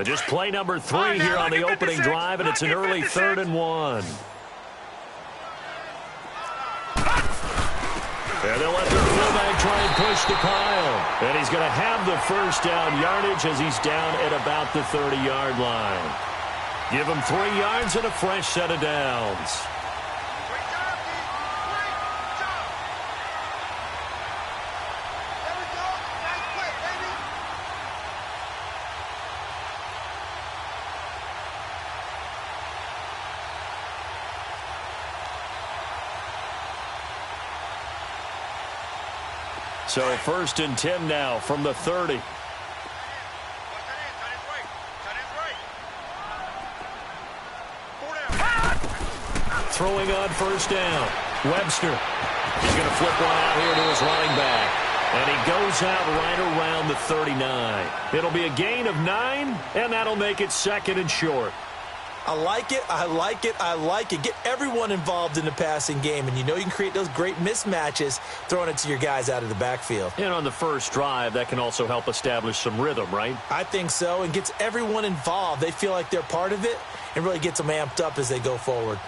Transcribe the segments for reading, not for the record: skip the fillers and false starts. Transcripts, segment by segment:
Just play number 3 here on the opening drive, and it's an early 3rd and 1. And they'll let their fullback try and push the pile. And he's going to have the first down yardage as he's down at about the 30-yard line. Give him 3 yards and a fresh set of downs. So 1st and 10 now from the 30. Throwing on 1st down. Webster. He's going to flip one out here to his running back. And he goes out right around the 39. It'll be a gain of 9, and that'll make it 2nd and short. I like it, I like it, I like it. Get everyone involved in the passing game, and you know you can create those great mismatches throwing it to your guys out of the backfield. And on the first drive, that can also help establish some rhythm, right? I think so, and gets everyone involved. They feel like they're part of it and really gets them amped up as they go forward.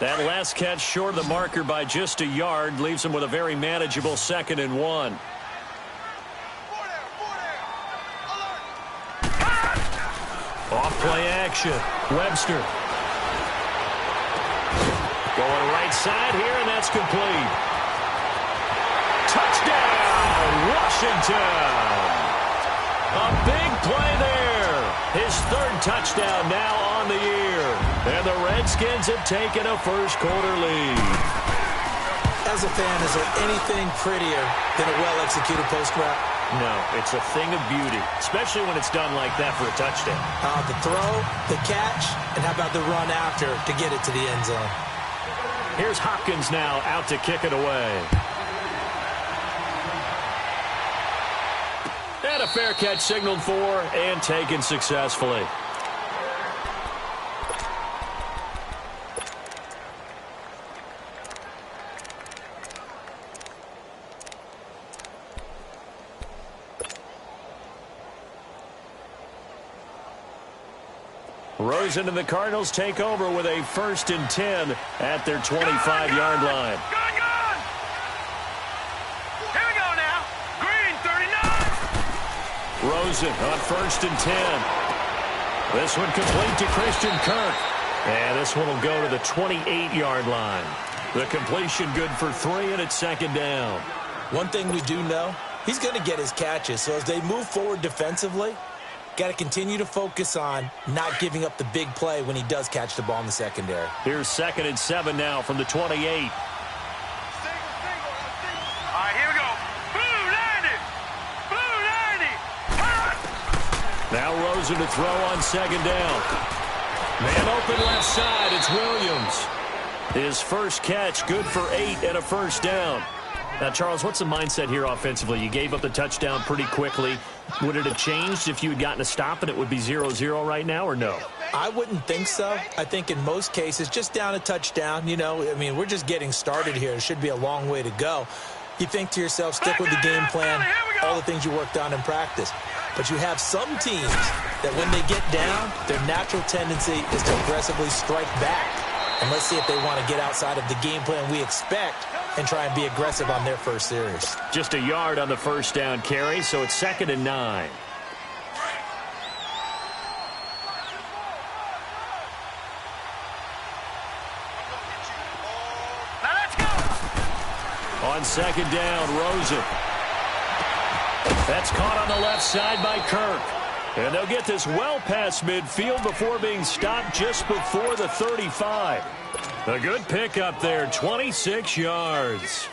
That last catch short of the marker by just a yard leaves him with a very manageable 2nd and 1. Off play action. Webster. Going right side here, and that's complete. Touchdown, Washington. A big play there. His 3rd touchdown now on the year. And the Redskins have taken a first-quarter lead. As a fan, is there anything prettier than a well-executed post route? No, it's a thing of beauty, especially when it's done like that for a touchdown. The throw, the catch, and how about the run after to get it to the end zone? Here's Hopkins now out to kick it away. And a fair catch signaled for and taken successfully. Rosen and the Cardinals take over with a 1st and 10 at their 25-yard line. Good. Here we go now. Green, 39. Rosen on 1st and 10. This one complete to Christian Kirk. And this one will go to the 28-yard line. The completion good for 3, and it's 2nd down. One thing we do know, he's going to get his catches. So as they move forward defensively, got to continue to focus on not giving up the big play when he does catch the ball in the secondary. Here's 2nd and 7 now from the 28. All right, here we go. Blue 90. Blue 90. Now Rosen to throw on 2nd down. Man open left side. It's Williams. His first catch, good for 8 and a 1st down. Now, Charles, what's the mindset here offensively? You gave up the touchdown pretty quickly. Would it have changed if you had gotten a stop and it would be 0-0 right now, or no? I wouldn't think so. I think in most cases, just down a touchdown, you know, I mean, we're just getting started here. It should be a long way to go. You think to yourself, stick with the game plan, all the things you worked on in practice. But you have some teams that when they get down, their natural tendency is to aggressively strike back. And let's see if they want to get outside of the game plan we expect and try and be aggressive on their first series. Just a yard on the 1st down carry, so it's 2nd and 9. Now let's go. On 2nd down, Rosen. That's caught on the left side by Kirk. And they'll get this well past midfield before being stopped just before the 35. A good pickup there, 26 yards.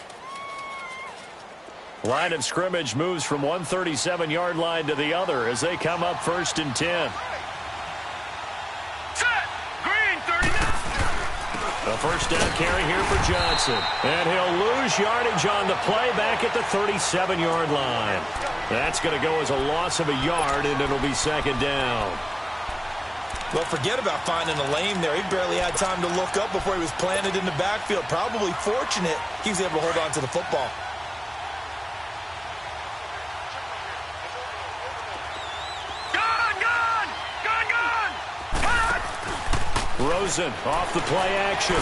Line of scrimmage moves from one 37-yard line to the other as they come up 1st and 10. Set. Green, 39. A 1st down carry here for Johnson. And he'll lose yardage on the play back at the 37-yard line. That's going to go as a loss of a yard, and it'll be 2nd down. Well, forget about finding a lane there. He barely had time to look up before he was planted in the backfield. Probably fortunate he was able to hold on to the football. Rosen off the play action.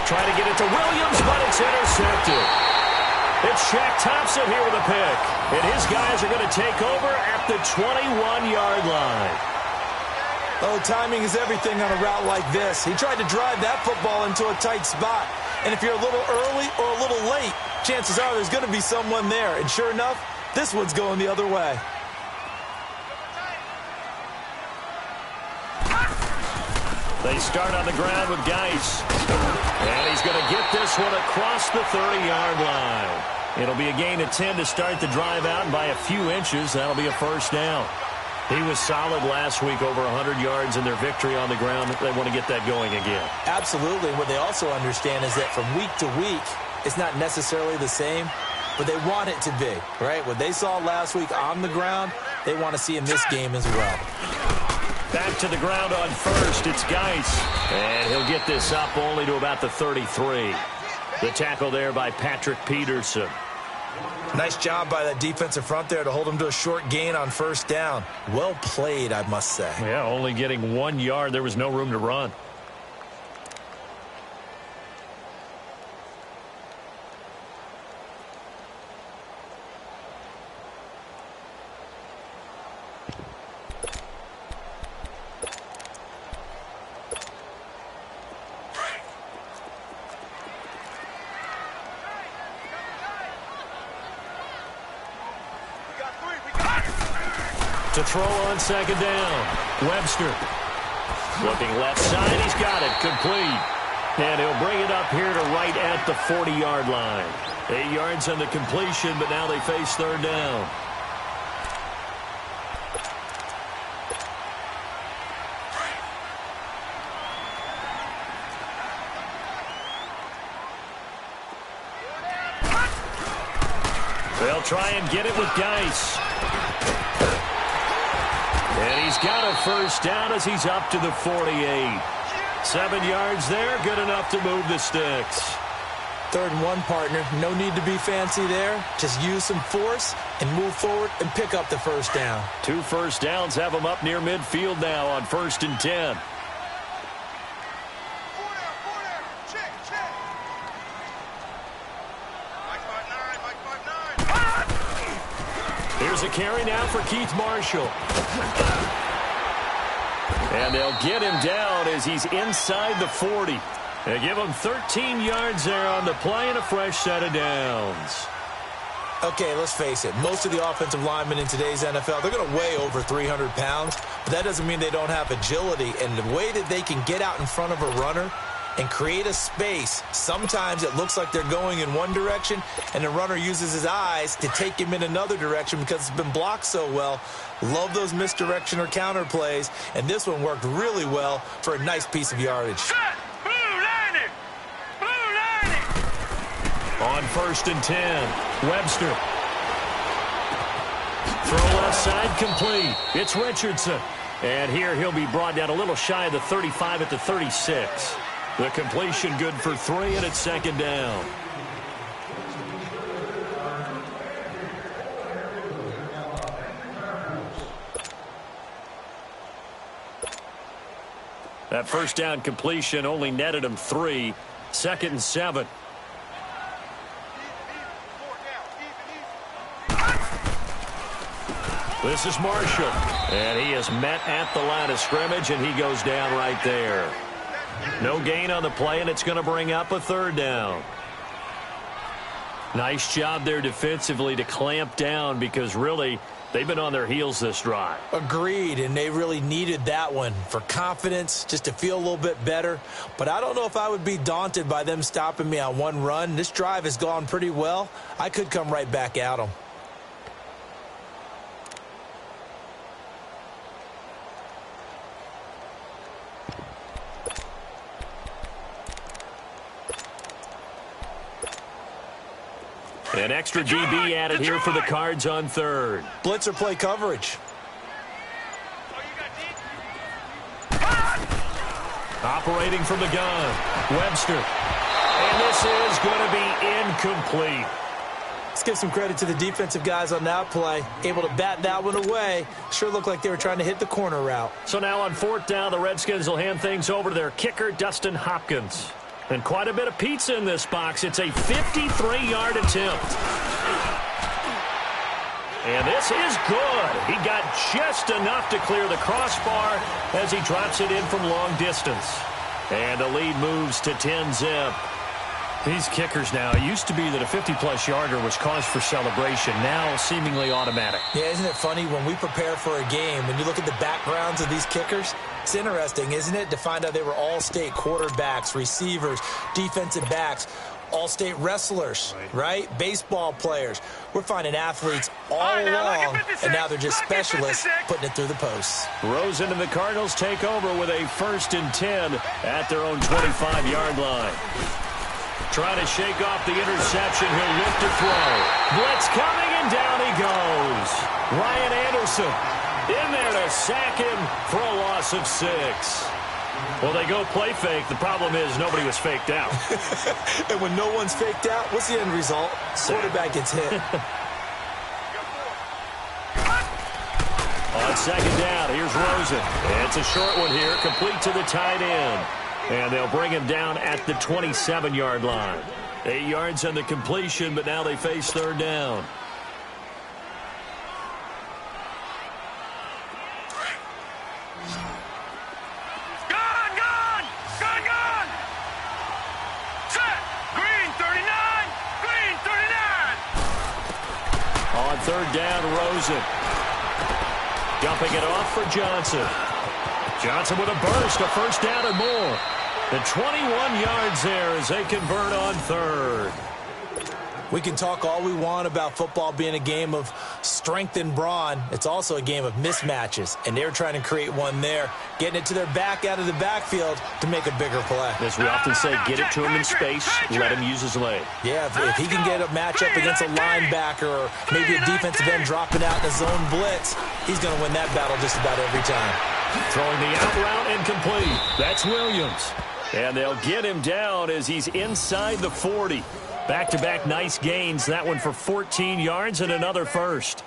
Trying to get it to Williams, but it's intercepted. It's Shaq Thompson here with a pick. And his guys are going to take over at the 21-yard line. Oh, timing is everything on a route like this. He tried to drive that football into a tight spot. And if you're a little early or a little late, chances are there's going to be someone there. And sure enough, this one's going the other way. They start on the ground with Geis. And he's going to get this one across the 30-yard line. It'll be a gain of 10 to start the drive out, and by a few inches, that'll be a first down. He was solid last week, over 100 yards in their victory on the ground. They want to get that going again. Absolutely. What they also understand is that from week to week, it's not necessarily the same, but they want it to be, right? What they saw last week on the ground, they want to see in this game as well. Back to the ground on first. It's Geis. And he'll get this up only to about the 33. The tackle there by Patrick Peterson. Nice job by that defensive front there to hold him to a short gain on first down. Well played, I must say. Yeah, only getting 1 yard. There was no room to run. To throw on second down. Webster. Looking left side. He's got it. Complete. And he'll bring it up here to right at the 40-yard line. 8 yards on the completion, but now they face third down. They'll try and get it with Geis. And he's got a first down as he's up to the 48. 7 yards there, good enough to move the sticks. 3rd and 1, partner. No need to be fancy there. Just use some force and move forward and pick up the first down. 2 first downs have them up near midfield now on 1st and 10. Here's a carry now for Keith Marshall. And they'll get him down as he's inside the 40. They give him 13 yards there on the play and a fresh set of downs. Okay, let's face it. Most of the offensive linemen in today's NFL, they're going to weigh over 300 pounds, but that doesn't mean they don't have agility. And the way that they can get out in front of a runner and create a space, sometimes it looks like they're going in one direction, and the runner uses his eyes to take him in another direction because it's been blocked so well. Love those misdirection or counter plays, and this one worked really well for a nice piece of yardage. On 1st and 10, Webster. Throw left side, complete. It's Richardson. And here he'll be brought down a little shy of the 35 at the 36. The completion good for 3, and it's 2nd down. That first down completion only netted him 3. 2nd and 7. This is Marshall. And he is met at the line of scrimmage, and he goes down right there. No gain on the play, and it's going to bring up a 3rd down. Nice job there defensively to clamp down because really they've been on their heels this drive. Agreed, and they really needed that one for confidence, just to feel a little bit better. But I don't know if I would be daunted by them stopping me on one run. This drive has gone pretty well. I could come right back at them. An extra DB added here for the Cards on 3rd. Blitzer play coverage. Operating from the gun, Webster. And this is going to be incomplete. Let's give some credit to the defensive guys on that play. Able to bat that one away. Sure looked like they were trying to hit the corner route. So now on 4th down, the Redskins will hand things over to their kicker, Dustin Hopkins. And quite a bit of pizza in this box. It's a 53-yard attempt. And this is good. He got just enough to clear the crossbar as he drops it in from long distance. And the lead moves to 10-zip. These kickers now, it used to be that a 50-plus yarder was cause for celebration, now seemingly automatic. Yeah, isn't it funny when we prepare for a game, when you look at the backgrounds of these kickers, it's interesting, isn't it, to find out they were all-state quarterbacks, receivers, defensive backs, all-state wrestlers, right? Baseball players. We're finding athletes all along, and now they're just specialists putting it through the posts. Rosen and the Cardinals take over with a 1st and 10 at their own 25-yard line. Trying to shake off the interception. He'll look to throw. Blitz coming, and down he goes. Ryan Anderson in there to sack him for a loss of 6. Well, they go play fake. The problem is nobody was faked out. And when no one's faked out, what's the end result? Quarterback gets hit. On 2nd down, here's Rosen. It's a short one here, complete to the tight end. And they'll bring him down at the 27-yard line. 8 yards on the completion, but now they face 3rd down. Gone! Set! Green 39! Green 39! On 3rd down, Rosen. Dumping it off for Johnson. Johnson with a burst, a 1st down and more. The 21 yards there as they convert on 3rd. We can talk all we want about football being a game of strength and brawn. It's also a game of mismatches, and they're trying to create one there, getting it to their back out of the backfield to make a bigger play. As we often say, get it to him in space, let him use his leg. Yeah, if he can get a matchup against a linebacker or maybe a defensive end dropping out in a zone blitz, he's going to win that battle just about every time. Throwing the out route incomplete. That's Williams. And they'll get him down as he's inside the 40. Back-to-back nice gains. That one for 14 yards and another 1st.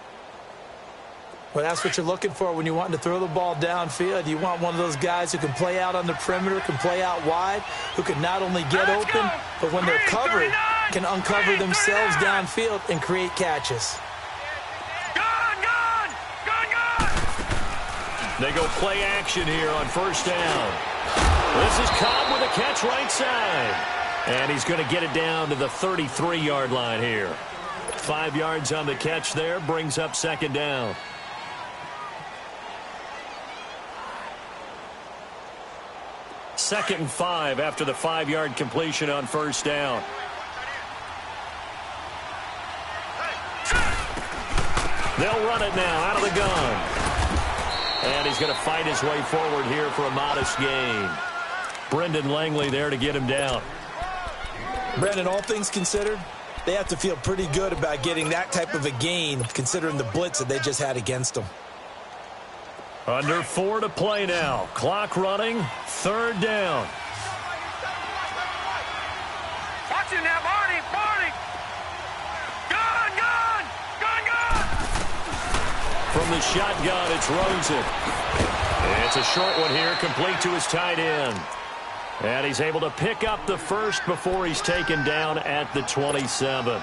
Well, that's what you're looking for when you want to throw the ball downfield. You want one of those guys who can play out on the perimeter, can play out wide, who can not only get open, but when they're covered, can uncover themselves downfield and create catches. They go play action here on 1st down. This is Cobb with a catch right side. And he's going to get it down to the 33-yard line here. 5 yards on the catch there, brings up 2nd down. Second and 5 after the 5-yard completion on 1st down. They'll run it now out of the gun. And he's going to fight his way forward here for a modest gain. Brendan Langley there to get him down. Brendan, all things considered, they have to feel pretty good about getting that type of a gain, considering the blitz that they just had against them. Under 4 to play now. Clock running. 3rd down. Watch it now, Barney! Gone! From the shotgun, it's Rosen. It's a short one here, complete to his tight end. And he's able to pick up the 1st before he's taken down at the 27.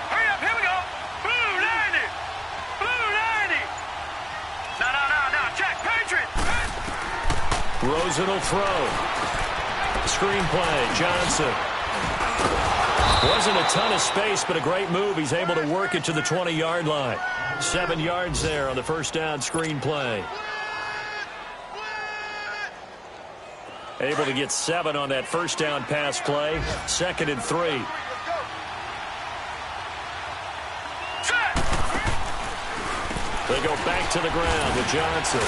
Hurry up, here we go! Blue 90! No, check, Patriot! Rosen will throw. Screen play, Johnson. Wasn't a ton of space, but a great move. He's able to work it to the 20-yard line. 7 yards there on the 1st down screen play. Able to get 7 on that 1st down pass play. 2nd and 3. They go back to the ground with Johnson.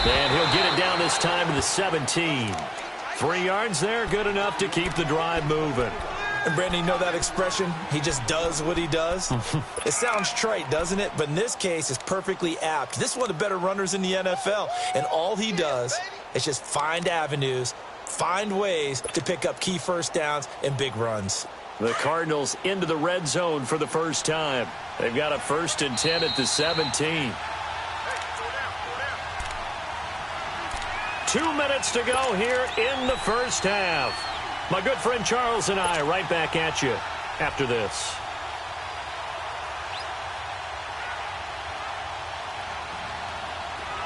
And he'll get it down this time to the 17. 3 yards there, good enough to keep the drive moving. And Brandon, you know that expression? He just does what he does? It sounds trite, doesn't it? But in this case, it's perfectly apt. This is one of the better runners in the NFL. And all he does is just find avenues, find ways to pick up key first downs and big runs. The Cardinals into the red zone for the first time. They've got a 1st and 10 at the 17. 2 minutes to go here in the first half. My good friend Charles and I right back at you after this.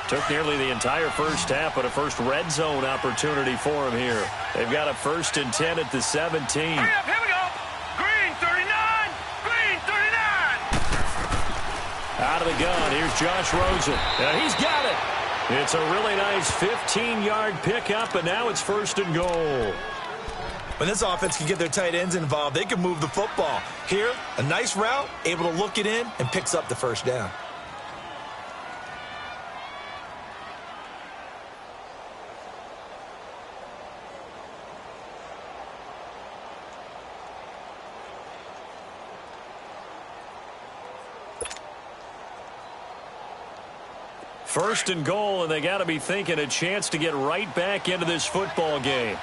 Took nearly the entire first half, but a first red zone opportunity for him here. They've got a 1st and 10 at the 17. Hurry up, here we go. Green 39. Green 39. Out of the gun, here's Josh Rosen. He's got it. It's a really nice 15-yard pickup, and now it's 1st and goal. When this offense can get their tight ends involved, they can move the football. Here, a nice route, able to look it in, and picks up the first down. First and goal, and they got to be thinking a chance to get right back into this football game.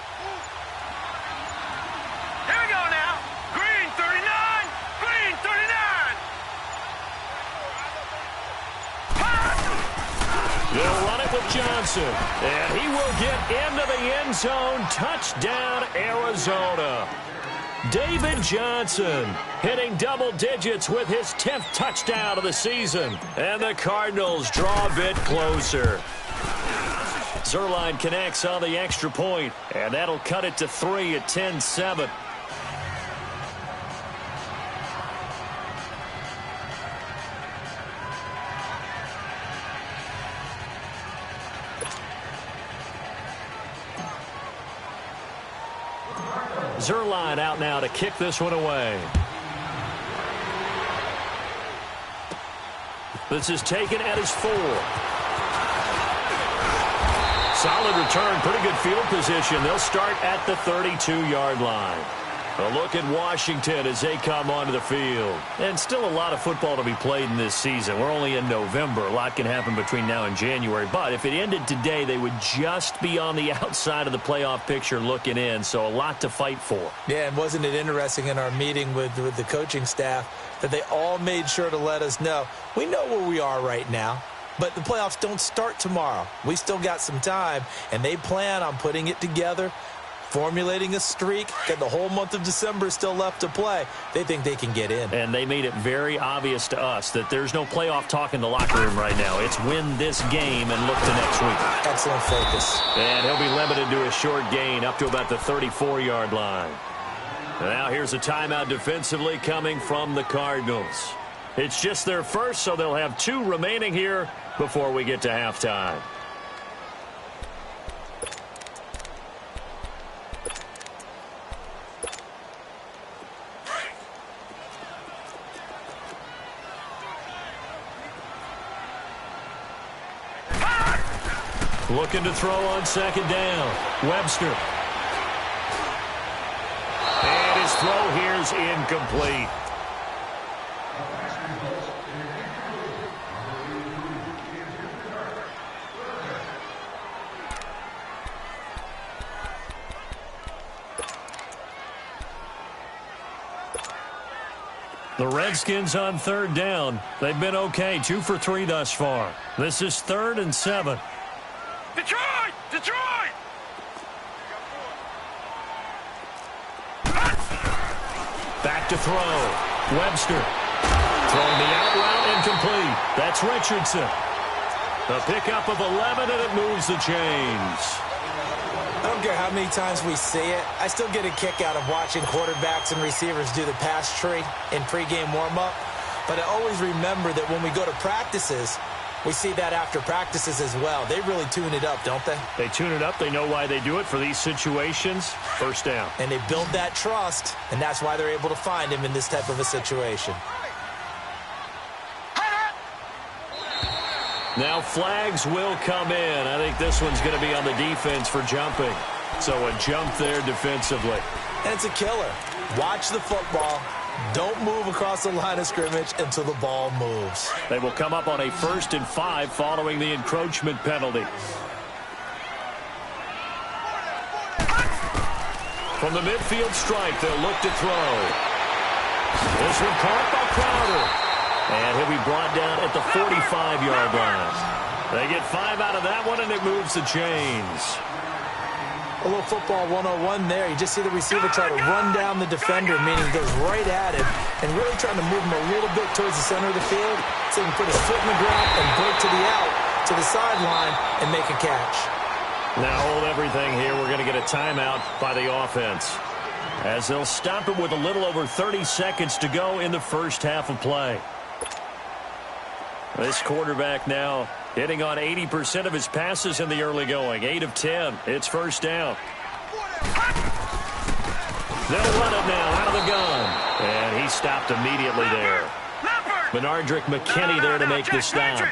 Here we go now. Green 39. Green 39. They'll run it with Johnson, and he will get into the end zone. Touchdown, Arizona. David Johnson hitting double digits with his 10th touchdown of the season. And the Cardinals draw a bit closer. Zerline connects on the extra point, and that'll cut it to 3 at 10-7. Zerline out now to kick this one away. This is taken at his 4. Solid return, pretty good field position. They'll start at the 32-yard line. A look at Washington as they come onto the field. And still a lot of football to be played in this season. We're only in November. A lot can happen between now and January. But if it ended today, they would just be on the outside of the playoff picture looking in. So a lot to fight for. Yeah, and wasn't it interesting in our meeting with the coaching staff that they all made sure to let us know, we know where we are right now, but the playoffs don't start tomorrow. We still got some time, and they plan on putting it together, formulating a streak, got the whole month of December still left to play. They think they can get in. And they made it very obvious to us that there's no playoff talk in the locker room right now. It's win this game and look to next week. Excellent focus. And he'll be limited to a short gain up to about the 34-yard line. Now here's a timeout defensively coming from the Cardinals. It's just their first, so they'll have 2 remaining here before we get to halftime. Looking to throw on second down. Webster. And his throw here is incomplete. The Redskins on third down. They've been okay, 2 for 3 thus far. This is 3rd and 7. Detroit! Detroit! Back to throw. Webster. Throwing the out route incomplete. That's Richardson. A pickup of 11, and it moves the chains. I don't care how many times we see it. I still get a kick out of watching quarterbacks and receivers do the pass tree in pregame warm-up. But I always remember that when we go to practices, we see that after practices as well. They really tune it up, don't they? They tune it up. They know why they do it for these situations. First down. And they build that trust, and that's why they're able to find him in this type of a situation. Now flags will come in. I think this one's going to be on the defense for jumping. So a jump there defensively. And it's a killer. Watch the football. Don't move across the line of scrimmage until the ball moves. They will come up on a 1st and 5 following the encroachment penalty. From the midfield stripe, they'll look to throw. This one caught by Crowder. And he'll be brought down at the 45-yard line. They get 5 out of that one, and it moves the chains. A little football 101 there. You just see the receiver try to run down the defender, meaning he goes right at him, and really trying to move him a little bit towards the center of the field so he can put his foot in the ground and break to the out, to the sideline, and make a catch. Now hold everything here. We're going to get a timeout by the offense, as they'll stop it with a little over 30 seconds to go in the first half of play. This quarterback now hitting on 80% of his passes in the early going. 8 of 10. It's first down. They'll run it now out of the gun. And he stopped immediately there. Benardrick McKinney there to make the stop.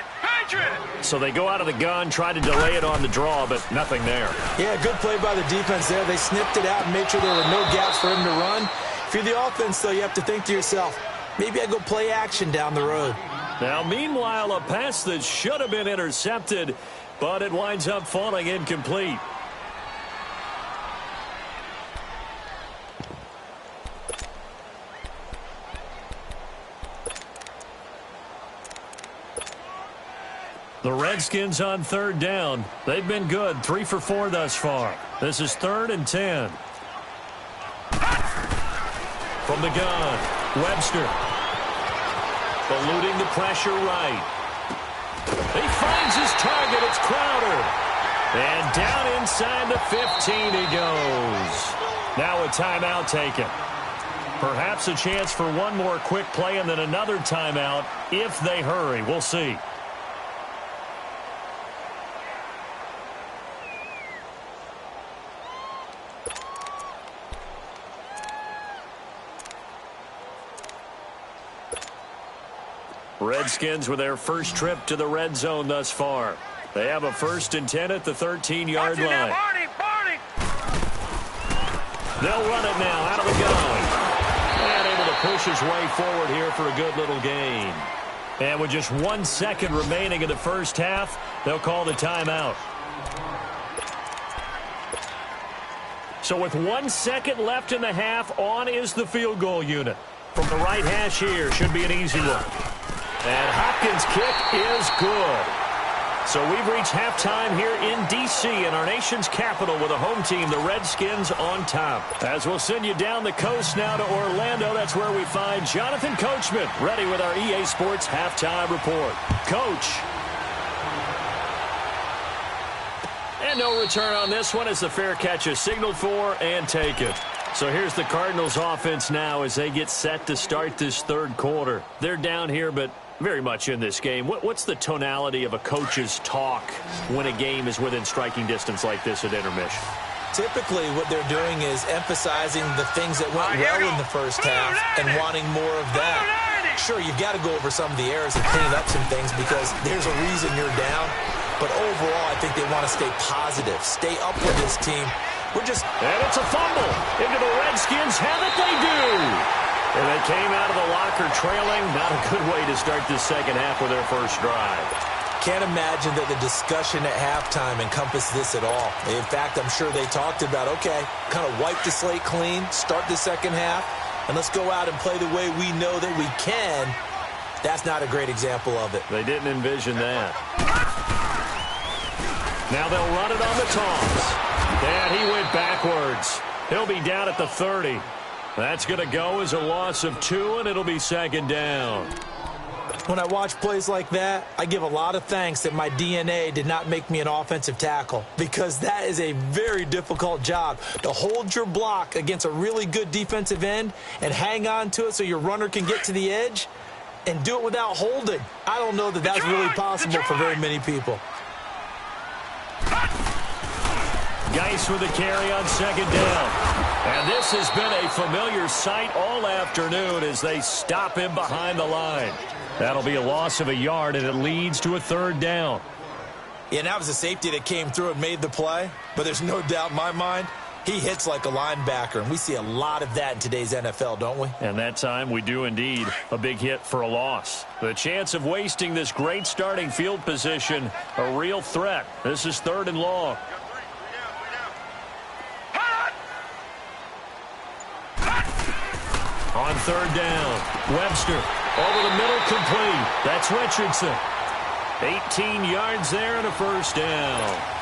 So they go out of the gun, try to delay it on the draw, but nothing there. Yeah, good play by the defense there. They snipped it out and made sure there were no gaps for him to run. If you're the offense, though, you have to think to yourself, maybe I go play action down the road. Now, meanwhile, a pass that should have been intercepted, but it winds up falling incomplete. The Redskins on 3rd down. They've been good, 3 for 4 thus far. This is 3rd and 10. From the gun, Webster. Eluding the pressure right. He finds his target. It's Crowder. And down inside the 15 he goes. Now a timeout taken. Perhaps a chance for one more quick play and then another timeout if they hurry. We'll see. Redskins with their first trip to the red zone thus far. They have a 1st and 10 at the 13-yard line. They'll run it now out of the gun. And able to push his way forward here for a good little gain. And with just 1 second remaining in the first half, they'll call the timeout. So with 1 second left in the half, on is the field goal unit. From the right hash here, should be an easy one. And Hopkins' kick is good. So we've reached halftime here in D.C. in our nation's capital with a home team, the Redskins, on top. As we'll send you down the coast now to Orlando, that's where we find Jonathan Coachman ready with our EA Sports halftime report. Coach. And no return on this one as the fair catch is signaled for and taken. So here's the Cardinals offense now as they get set to start this 3rd quarter. They're down here, but very much in this game. What's the tonality of a coach's talk when a game is within striking distance like this at intermission? Typically, what they're doing is emphasizing the things that went well in the first half and wanting more of that. Sure, you've got to go over some of the errors and clean up some things because there's a reason you're down. But overall, I think they want to stay positive, stay up with this team. And it's a fumble into the Redskins. Have it, they do. And they came out of the locker trailing. Not a good way to start this second half with their first drive. Can't imagine that the discussion at halftime encompassed this at all. In fact, I'm sure they talked about, okay, kind of wipe the slate clean, start the second half, and let's go out and play the way we know that we can. That's not a great example of it. They didn't envision that. Now they'll run it on the toss. And he went backwards. He'll be down at the 30. That's going to go as a loss of 2, and it'll be 2nd down. When I watch plays like that, I give a lot of thanks that my DNA did not make me an offensive tackle, because that is a very difficult job, to hold your block against a really good defensive end and hang on to it so your runner can get to the edge and do it without holding. I don't know that that's really possible for very many people. Geis with the carry on 2nd down. And this has been a familiar sight all afternoon as they stop him behind the line. That'll be a loss of a yard, and it leads to a 3rd down. Yeah, that was a safety that came through and made the play, but there's no doubt in my mind He hits like a linebacker, and we see a lot of that in today's NFL, don't we? And that time we do indeed. A big hit for a loss. The chance of wasting this great starting field position, a real threat. This is 3rd and long. On 3rd down, Webster over the middle, complete. That's Richardson. 18 yards there and a 1st down.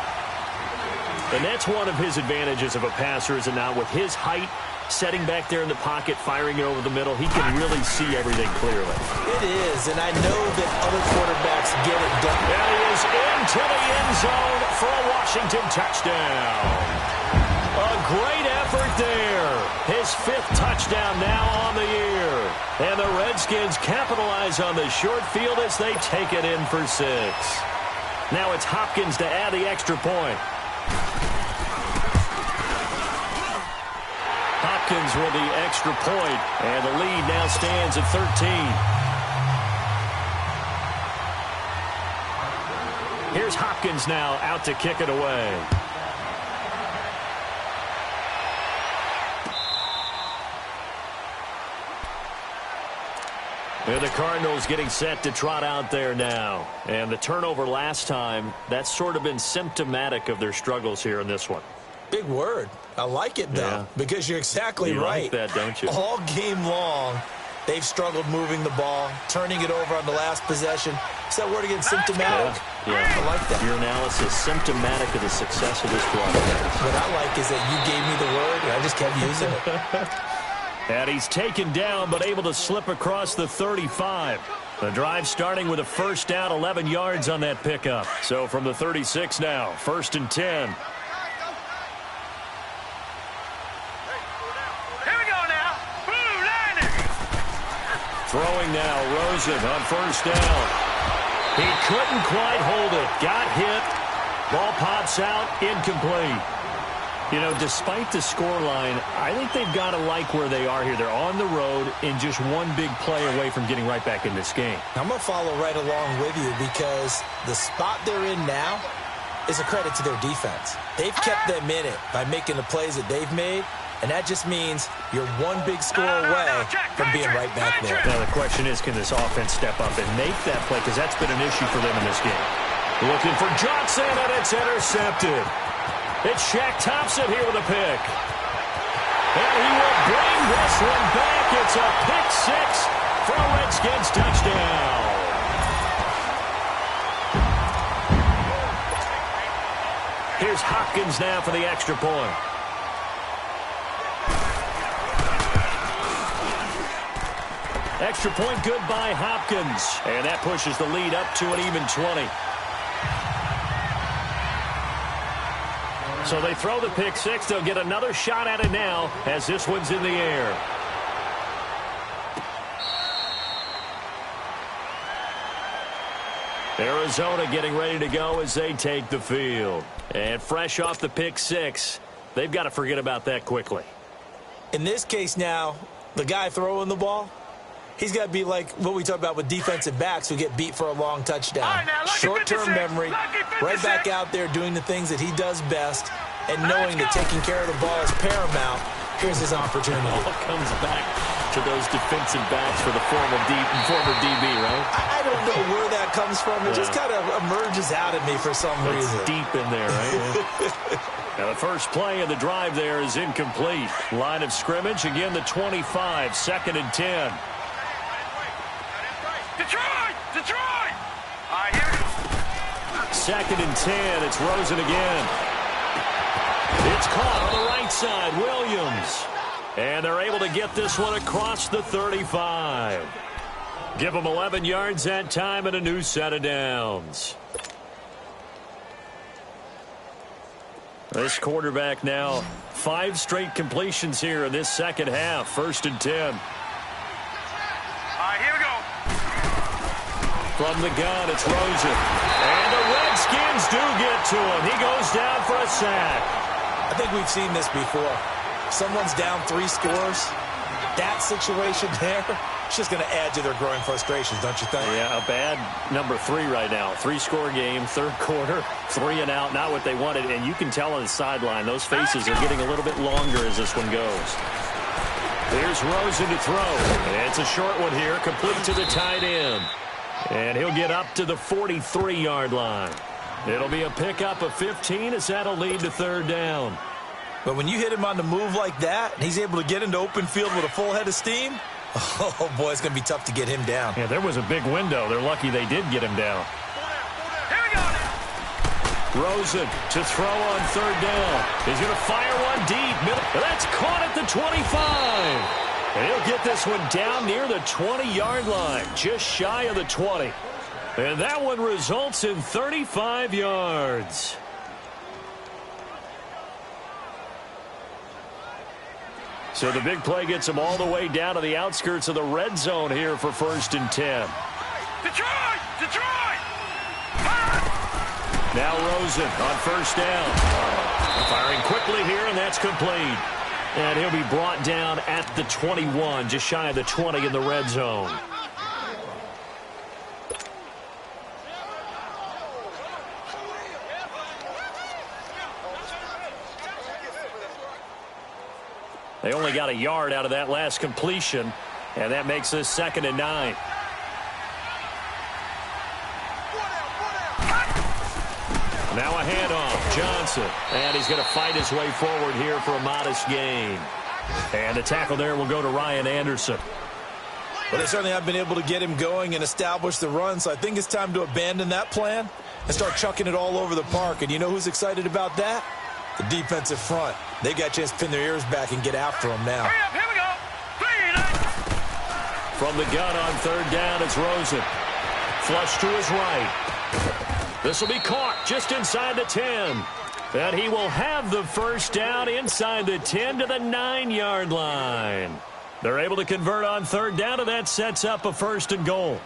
And that's one of his advantages of a passer, is it not? With his height, setting back there in the pocket, firing it over the middle, he can really see everything clearly. It is, and I know that other quarterbacks get it done. And he is into the end zone for a Washington touchdown. A great effort there. His 5th touchdown now on the year. And the Redskins capitalize on the short field as they take it in for 6. Now it's Hopkins to add the extra point. Hopkins with the extra point, and the lead now stands at 13. Here's Hopkins now out to kick it away. And the Cardinals getting set to trot out there now. And the turnover last time, that's sort of been symptomatic of their struggles here in this one. Big word. I like it, though, because you're exactly right. You like that, don't you? All game long, they've struggled moving the ball, turning it over on the last possession. Is that word again, symptomatic? Yeah. I like that. Your analysis, symptomatic of the success of this broadcast. What I like is that you gave me the word, and I just kept using it. And he's taken down, but able to slip across the 35. The drive starting with a 1st down, 11 yards on that pickup. So from the 36 now, 1st and 10. Throwing now, Rosen on 1st down. He couldn't quite hold it. Got hit. Ball pops out, incomplete. You know, despite the scoreline, I think they've got to like where they are here. They're on the road and just one big play away from getting right back in this game. I'm going to follow right along with you because the spot they're in now is a credit to their defense. They've kept them in it by making the plays that they've made. And that just means you're one big score away from being right back there. Now the question is, can this offense step up and make that play? Because that's been an issue for them in this game. Looking for Johnson, and it's intercepted. It's Shaq Thompson here with a pick. And he will bring this one back. It's a pick 6 for a Redskins touchdown. Here's Hopkins now for the extra point. Extra point good by Hopkins. And that pushes the lead up to an even 20. So they throw the pick 6. They'll get another shot at it now as this one's in the air. Arizona getting ready to go as they take the field. And fresh off the pick 6, they've got to forget about that quickly. In this case now, the guy throwing the ball, he's got to be like what we talk about with defensive backs who get beat for a long touchdown. Short-term memory, right back out there doing the things that he does best, and knowing that taking care of the ball is paramount. Here's his opportunity. It all comes back to those defensive backs for the former DB, right? I don't know where that comes from. It just kind of emerges out at me for some reason. It's deep in there, right? Now the first play of the drive there is incomplete. Line of scrimmage, again the 25, 2nd and 10. Detroit! All right, here we go. 2nd and 10. It's Rosen again. It's caught on the right side. Williams. And they're able to get this one across the 35. Give them 11 yards that time and a new set of downs. This quarterback now 5 straight completions here in this second half. 1st and 10. All right, here we go. From the gun, it's Rosen. And the Redskins do get to him. He goes down for a sack. I think we've seen this before. Someone's down 3 scores. That situation there, It's just going to add to their growing frustrations, don't you think? Yeah, a bad number 3 right now. 3-score game, third quarter, 3 and out, not what they wanted. And you can tell on the sideline, those faces are getting a little bit longer as this one goes. Here's Rosen to throw. It's a short one here, complete to the tight end. And he'll get up to the 43-yard line. It'll be a pickup of 15 as that'll lead to third down. But when you hit him on the move like that, and he's able to get into open field with a full head of steam, oh, boy, it's going to be tough to get him down. Yeah, there was a big window. They're lucky they did get him down. Here we go now. Rosen to throw on third down. He's going to fire one deep. That's caught at the 25. And he'll get this one down near the 20-yard line, just shy of the 20. And that one results in 35 yards. So the big play gets him all the way down to the outskirts of the red zone here for 1st and 10. Detroit! Detroit! Now Rosen on first down. Firing quickly here, and that's complete. And he'll be brought down at the 21, just shy of the 20 in the red zone. They only got a yard out of that last completion, and that makes this 2nd and 9. Now a handoff, Johnson, and he's going to fight his way forward here for a modest gain. And the tackle there will go to Ryan Anderson. Well, they certainly have been able to get him going and establish the run, so I think it's time to abandon that plan and start chucking it all over the park. And you know who's excited about that? The defensive front. They got a chance to pin their ears back and get after him now. Hurry up, here we go. 3 and 8. From the gun on third down, it's Rosen. Flush to his right. This will be caught just inside the 10. And he will have the first down inside the 10 to the 9-yard line. They're able to convert on third down, and that sets up a 1st and goal.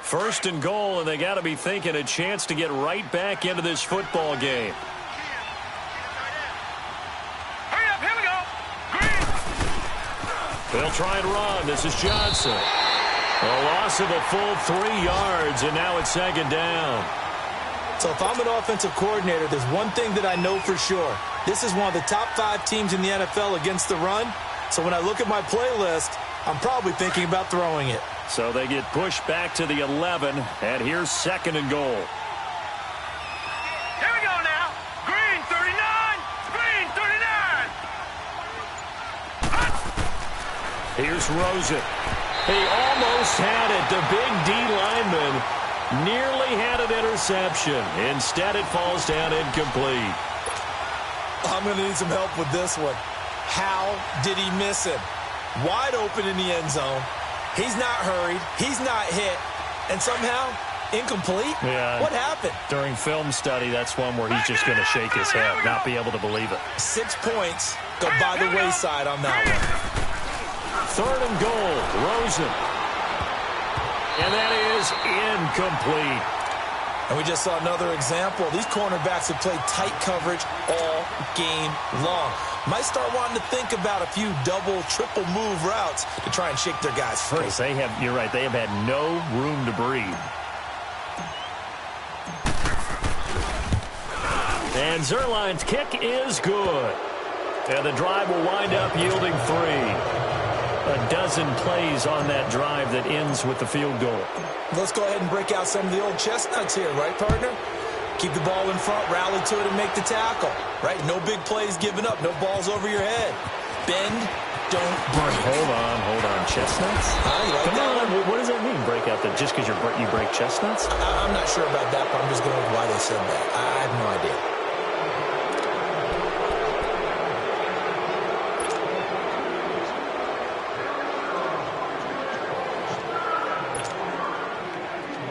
First and goal, and they got to be thinking a chance to get right back into this football game. Hurry up, here we go. Green. They'll try and run. This is Johnson. A loss of a full 3 yards, and now it's 2nd down. So if I'm an offensive coordinator, there's one thing that I know for sure. This is one of the top 5 teams in the NFL against the run. So when I look at my playlist, I'm probably thinking about throwing it. So they get pushed back to the 11, and here's 2nd and goal. Here we go now. Green 39. Green 39. Here's Rosen. He almost had it. The big D lineman nearly had an interception. Instead, it falls down incomplete. I'm going to need some help with this one. How did he miss him? Wide open in the end zone. He's not hurried. He's not hit. And somehow, incomplete? Yeah. What happened? During film study, that's one where he's just going to shake his head, not be able to believe it. 6 points go by the wayside on that one. 3rd and goal, Rosen. And that is incomplete. And we just saw another example. These cornerbacks have played tight coverage all game long. Might start wanting to think about a few double, triple move routes to try and shake their guys free. They have, you're right, they have had no room to breathe. And Zerline's kick is good. And the drive will wind up yielding 3. A dozen plays on that drive that ends with the field goal. Let's go ahead and break out some of the old chestnuts here, right, partner? Keep the ball in front, rally to it, and make the tackle, right? No big plays given up, no balls over your head. Bend, don't break. Hold on. Chestnuts? Like Come on, what does that mean, break out? Just because you break chestnuts? I'm not sure about that, but I'm just going with why they said that. I have no idea.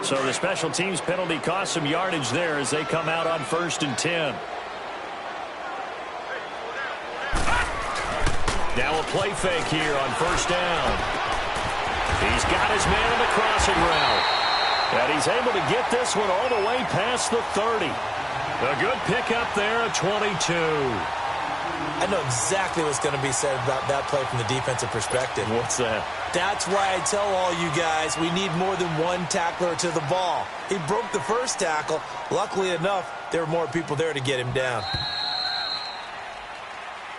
So the special teams penalty cost some yardage there as they come out on 1st and 10. Now a play fake here on 1st down. He's got his man in the crossing route. And he's able to get this one all the way past the 30. A good pickup there at 22. I know exactly what's going to be said about that play from the defensive perspective. What's that? That's why I tell all you guys we need more than one tackler to the ball. He broke the first tackle. Luckily enough, there were more people there to get him down.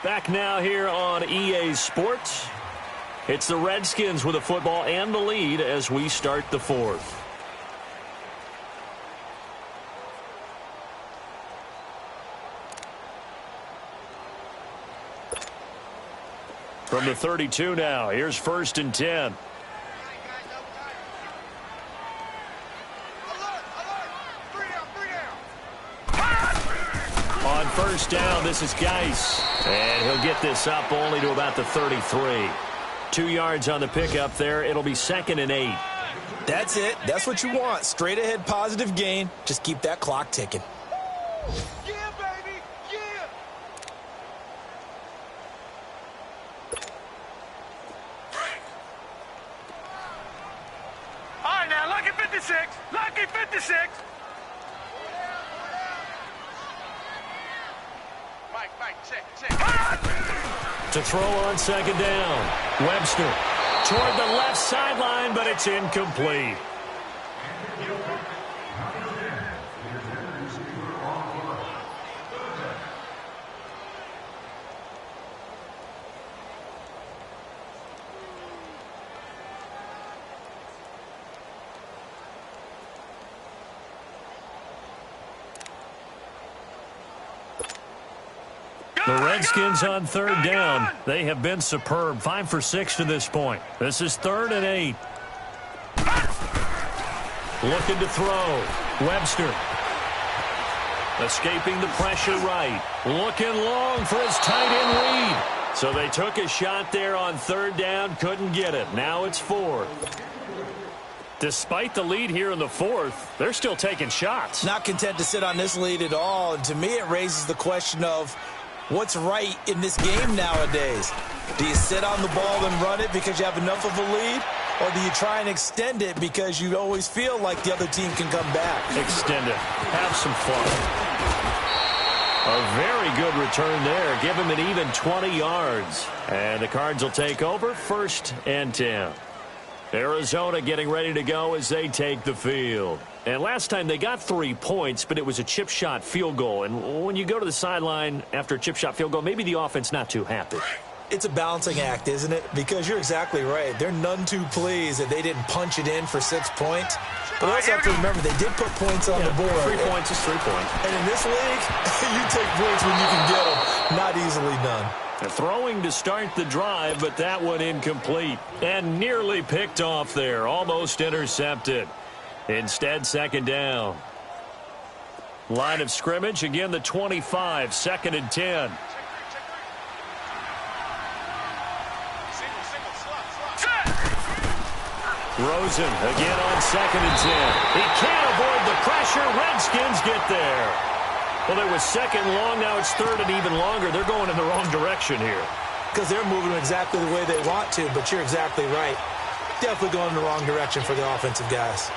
Back now here on EA Sports. It's the Redskins with the football and the lead as we start the fourth. From the 32 now, here's 1st and 10. On 1st down, this is Geis. And he'll get this up only to about the 33. 2 yards on the pickup there. It'll be 2nd and 8. That's it. That's what you want. Straight ahead positive gain. Just keep that clock ticking. Yeah, baby. Yeah. All right, now, lucky 56. Lucky 56. Mike, check. To throw on 2nd down. Webster toward the left sideline, but it's incomplete. The Redskins on 3rd down. They have been superb. 5 for 6 to this point. This is 3rd and 8. Looking to throw. Webster. Escaping the pressure right. Looking long for his tight end lead. So they took a shot there on 3rd down. Couldn't get it. Now it's 4th. Despite the lead here in the 4th, they're still taking shots. Not content to sit on this lead at all. And to me, it raises the question of what's right in this game nowadays? Do you sit on the ball and run it because you have enough of a lead? Or do you try and extend it because you always feel like the other team can come back? Extend it. Have some fun. A very good return there. Give him an even 20 yards. And the Cards will take over 1st and 10. Arizona getting ready to go as they take the field. And last time they got 3 points, but it was a chip shot field goal. And when you go to the sideline after a chip shot field goal, maybe the offense not too happy. It's a balancing act, isn't it? Because you're exactly right. They're none too pleased that they didn't punch it in for 6 points. But also have to remember, they did put points on the board. 3 points is 3 points. And in this league, you take points when you can get them. Not easily done. Throwing to start the drive, but that one incomplete. And nearly picked off there. Almost intercepted. Instead, 2nd down. Line of scrimmage, again the 25, 2nd and 10. Rosen again on 2nd and 10. He can't avoid the pressure. Redskins get there. Well, it was 2nd long. Now it's 3rd and even longer. They're going in the wrong direction here. Because they're moving exactly the way they want to, but you're exactly right. Definitely going in the wrong direction for the offensive guys.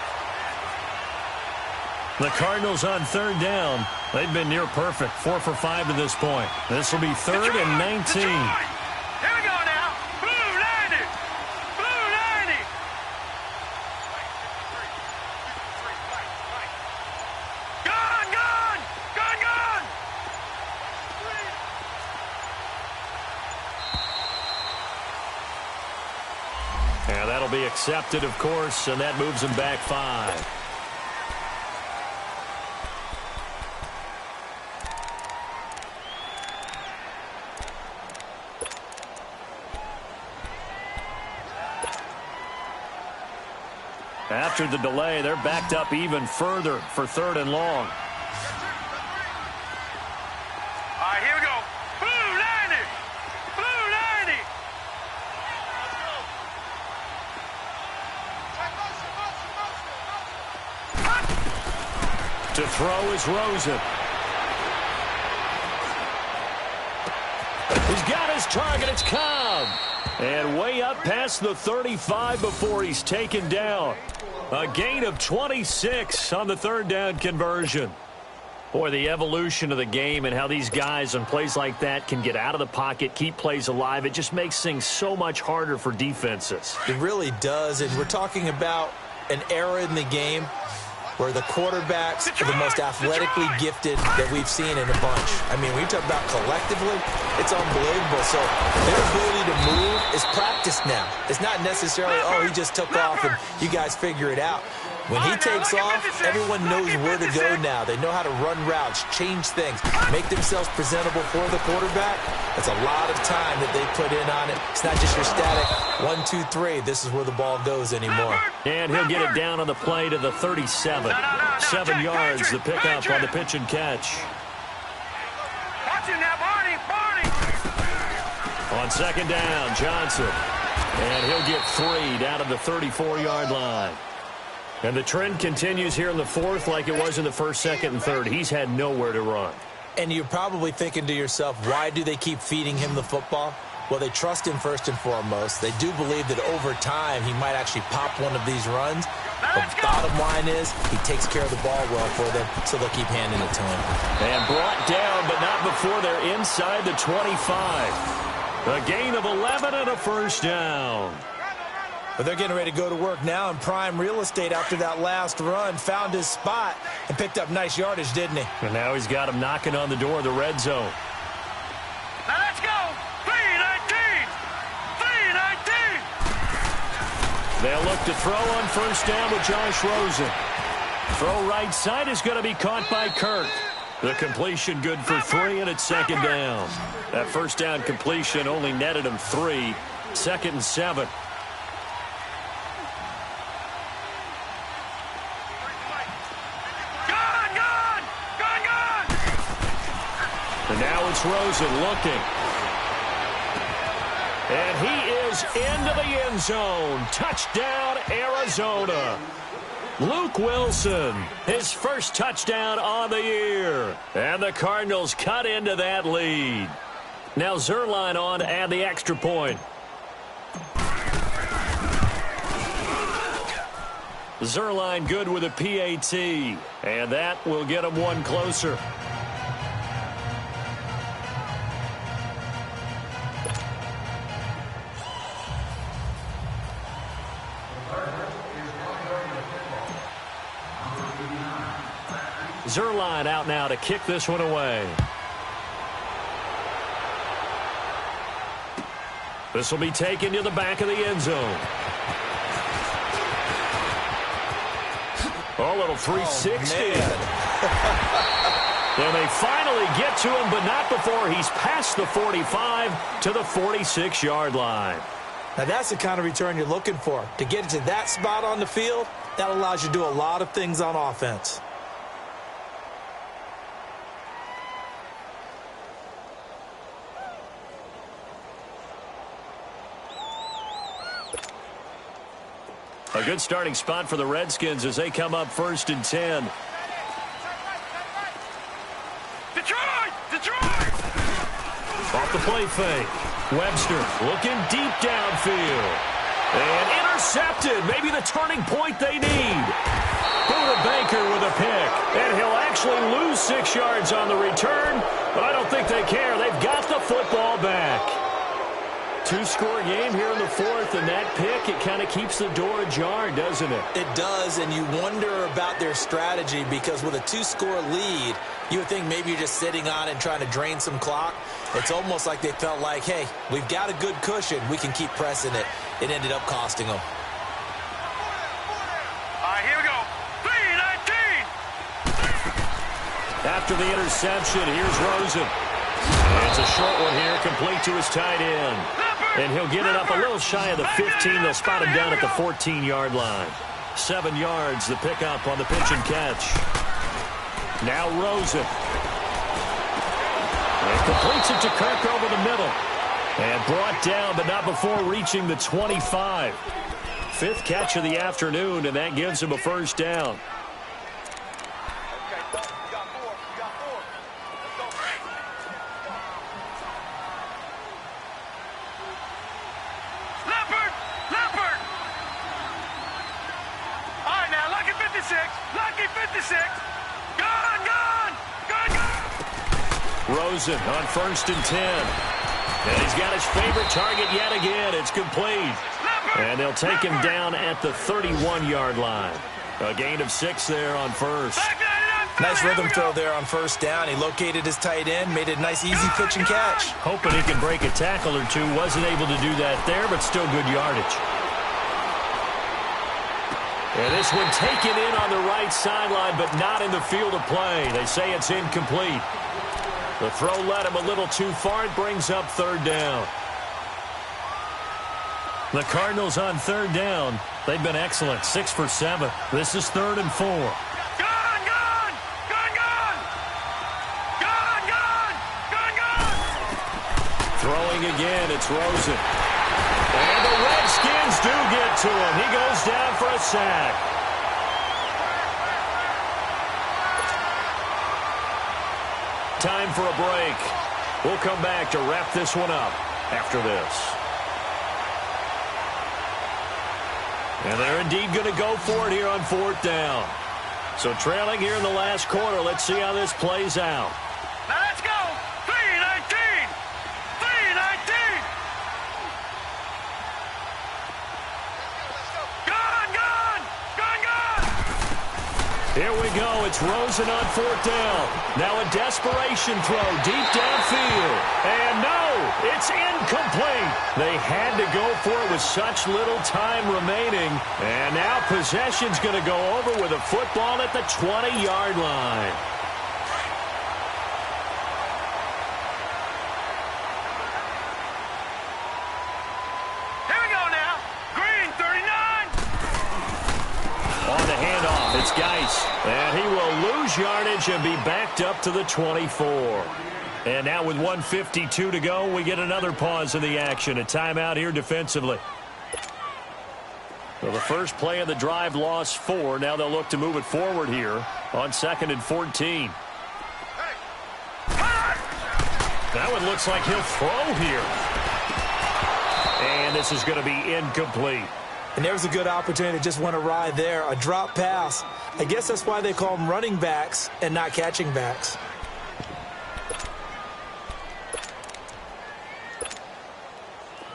The Cardinals on 3rd down. They've been near perfect. 4 for 5 to this point. This will be 3rd and 19. Here we go now. Blue 90. Blue 90. Gone, gone. Gone, gone. And that'll be accepted, of course, and that moves them back 5. After the delay, they're backed up even further for 3rd and long. All right, here we go. Blue 90. Blue 90. To throw is Rosen. He's got his target. It's Cobb. And way up past the 35 before he's taken down. A gain of 26 on the 3rd down conversion. Boy, the evolution of the game and how these guys on plays like that can get out of the pocket, keep plays alive, it just makes things so much harder for defenses. It really does, and we're talking about an era in the game where the quarterbacks are the most athletically gifted that we've seen in a bunch. I mean, when you talk about collectively, it's unbelievable. So their ability to move is practiced now. It's not necessarily, oh, he just took off and you guys figure it out. When he takes off, everyone knows where to go now. They know how to run routes, change things, make themselves presentable for the quarterback. That's a lot of time that they put in on it. It's not just your static 1, 2, 3. This is where the ball goes anymore. And he'll get it down on the play to the 37. 7 yards, the pickup on the pitch and catch. Watch him now, Barney. On second down, Johnson. And he'll get 3 down to the 34-yard line. And the trend continues here in the fourth like it was in the first, second, and third. He's had nowhere to run. And you're probably thinking to yourself, why do they keep feeding him the football? Well, they trust him first and foremost. They do believe that over time he might actually pop one of these runs. But the bottom line is he takes care of the ball well for them, so they'll keep handing it to him. And brought down, but not before they're inside the 25. A gain of 11 and a first down. But they're getting ready to go to work now in prime real estate after that last run. Found his spot and picked up nice yardage, didn't he? And now he's got him knocking on the door of the red zone. Now let's go. 3-19. 3-19. They'll look to throw on first down with Josh Rosen. Throw right side is going to be caught by Kirk. The completion good for 3, and it's second down. That first down completion only netted him 3. 2nd and 7. And now it's Rosen looking. And he is into the end zone. Touchdown, Arizona. Luke Wilson, his first touchdown on the year. And the Cardinals cut into that lead. Now Zerline on to add the extra point. Zerline good with a PAT. And that will get him one closer. Zerline out now to kick this one away. This will be taken to the back of the end zone. A little 360. And they finally get to him, but not before he's past the 45 to the 46-yard line. Now that's the kind of return you're looking for. To get to that spot on the field, that allows you to do a lot of things on offense. A good starting spot for the Redskins as they come up 1st and 10. Detroit! Off the play fake. Webster looking deep downfield. And intercepted. Maybe the turning point they need. Buda Baker with a pick. And he'll actually lose 6 yards on the return. But I don't think they care. They've got the football back. 2-score game here in the fourth, and that pick, it kind of keeps the door ajar, doesn't it? It does, and you wonder about their strategy because with a 2-score lead, you would think maybe you're just sitting on it and trying to drain some clock. It's almost like they felt like, hey, we've got a good cushion. We can keep pressing it. It ended up costing them. All right, here we go. 3-19. After the interception, here's Rosen. It's a short one here, complete to his tight end. And he'll get it up a little shy of the 15. They'll spot him down at the 14-yard line. 7 yards, the pickup on the pitch and catch. Now Rosen. And completes it to Kirk over the middle. And brought down, but not before reaching the 25. 5th catch of the afternoon, and that gives him a first down. Lucky 56. Gone. Rosen on 1st and 10. And he's got his favorite target yet again. It's complete. And they'll take him down at the 31-yard line. A gain of 6 there on first. Nice rhythm throw there on 1st down. He located his tight end, made it a nice easy pitch and catch. Hoping he can break a tackle or two. Wasn't able to do that there, but still good yardage. And this one taken in on the right sideline, but not in the field of play. They say it's incomplete. The throw led him a little too far. It brings up 3rd down. The Cardinals on 3rd down. They've been excellent. 6 for 7. This is 3rd and 4. Throwing again, it's Rosen. And the Redskins do get to him. He goes down for a sack. Time for a break. We'll come back to wrap this one up after this. And they're indeed going to go for it here on 4th down. So trailing here in the last quarter. Let's see how this plays out. Now let's go. 3-19. 3-19. Gone, gone. Gone, gone. Here we go. It's Rosen on 4th down. Now a desperation throw deep downfield. And no, it's incomplete. They had to go for it with such little time remaining. And now possession's going to go over with a football at the 20-yard line. Here we go now. Green, 39. On the handoff, it's Geis. And he will lose yardage and be backed up to the 24. And now with 1:52 to go, we get another pause in the action. A timeout here defensively. So the first play of the drive lost 4. Now they'll look to move it forward here on 2nd and 14. That one looks like he'll throw here. And this is going to be incomplete. And there's a good opportunity to just win a ride there. A drop pass. I guess that's why they call them running backs and not catching backs.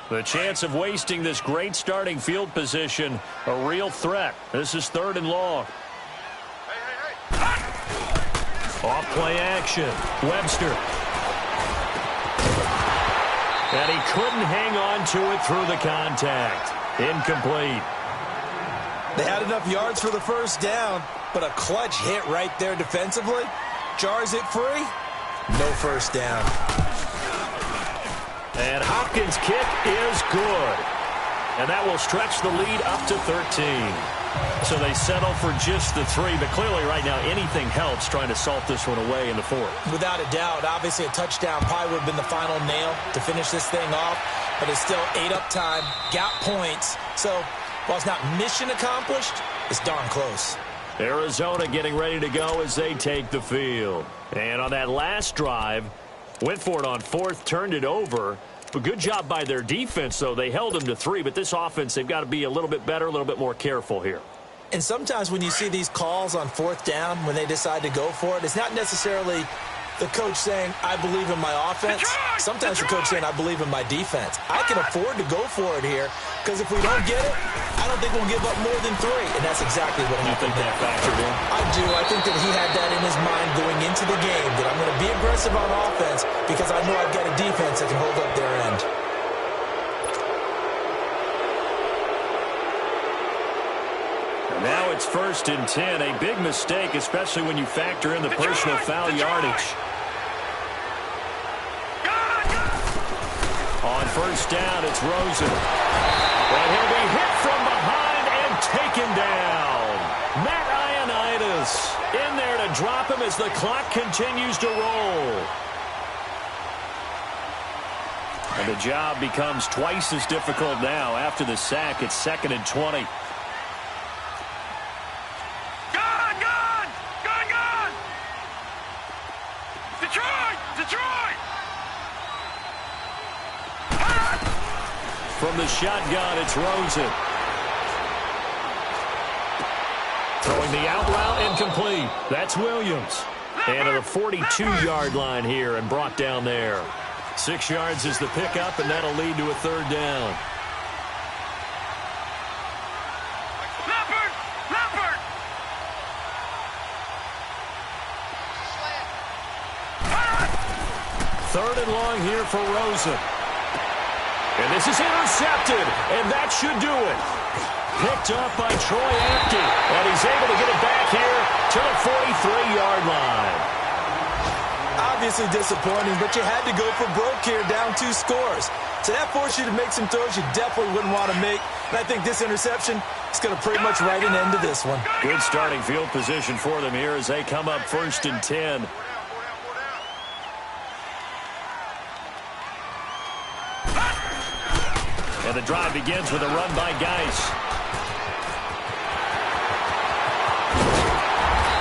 The chance of wasting this great starting field position, a real threat. This is 3rd and long. Off play action. Webster. And he couldn't hang on to it through the contact. Incomplete. They had enough yards for the 1st down, but a clutch hit right there defensively. Jars it free. No 1st down. And Hopkins' kick is good. And that will stretch the lead up to 13. So they settle for just the 3. But clearly right now anything helps trying to salt this one away in the 4th. Without a doubt, obviously a touchdown probably would have been the final nail to finish this thing off. But it's still 8 up time, got points. So while it's not mission accomplished, it's darn close. Arizona getting ready to go as they take the field. And on that last drive, went for it on 4th, turned it over. But good job by their defense, though. They held them to 3, but this offense, they've got to be a little bit better, a little bit more careful here. And sometimes when you see these calls on 4th down, when they decide to go for it, it's not necessarily the coach saying, I believe in my offense. Sometimes the coach saying, I believe in my defense. I can afford to go for it here, because if we don't get it, I don't think we'll give up more than 3. And that's exactly what happened. You think that factored in? I do. I think that he had that in his mind going into the game, that I'm going to be aggressive on offense because I know I've got a defense that can hold up their end. And now it's 1st and 10. A big mistake, especially when you factor in the personal foul yardage. On 1st down, it's Rosen. And he'll be hit from behind and taken down. Matt Ioannidis in there to drop him as the clock continues to roll. And the job becomes twice as difficult now. After the sack, it's 2nd and 20. From the shotgun, it's Rosen. Throwing the out route incomplete. That's Williams. And to the 42-yard line here and brought down there. 6 yards is the pickup, and that'll lead to a third down. Third and long here for Rosen. And this is intercepted, and that should do it. Picked up by Troy Apke, and he's able to get it back here to the 43-yard line. Obviously disappointing, but you had to go for broke here, down 2 scores. So that forced you to make some throws you definitely wouldn't want to make. And I think this interception is going to pretty much write an end to this one. Good starting field position for them here as they come up 1st and 10. And the drive begins with a run by Geis.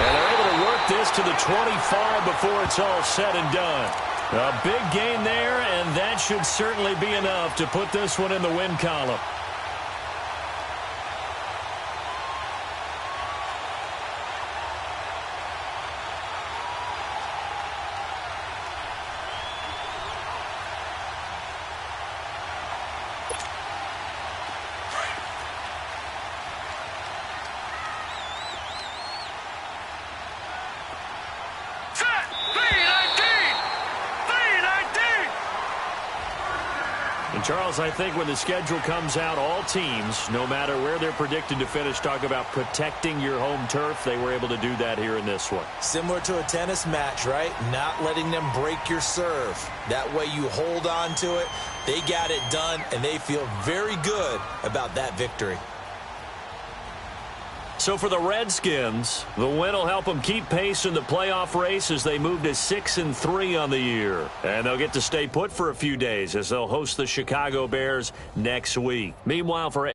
And they're able to work this to the 25 before it's all said and done. A big gain there, and that should certainly be enough to put this one in the win column. Charles, I think when the schedule comes out, all teams, no matter where they're predicted to finish, talk about protecting your home turf. They were able to do that here in this one. Similar to a tennis match, right? Not letting them break your serve. That way you hold on to it. They got it done, and they feel very good about that victory. So for the Redskins, the win will help them keep pace in the playoff race as they move to 6-3 on the year. And they'll get to stay put for a few days as they'll host the Chicago Bears next week. Meanwhile, for